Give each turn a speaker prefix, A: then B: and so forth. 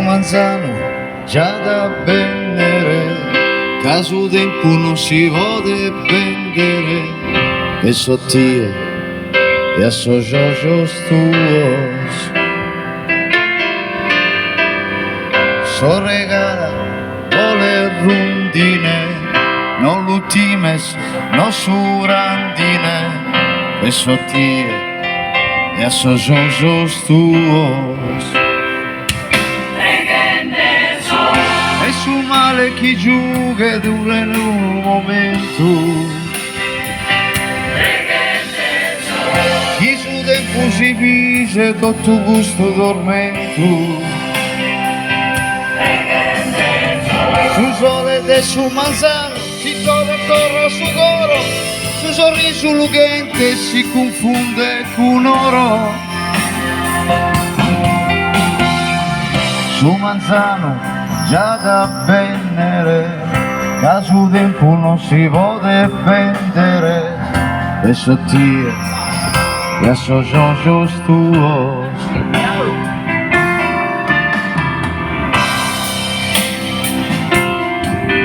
A: manzano già da vendere, caso tempo non si può vendere, e sottie e associos tuos. So regala o le rundine, non l'ultimes, no surandine, e sottie e associos tuos. E su male chi giuga dura in un momento, chi su tempo si vise tutto gusto dormento, su sole de su manzano si trova torno su coro, su sorriso lucente si confonde con oro. Su manzano già da vendere, caso tempo non si può vendere, e sottie e associos tuos.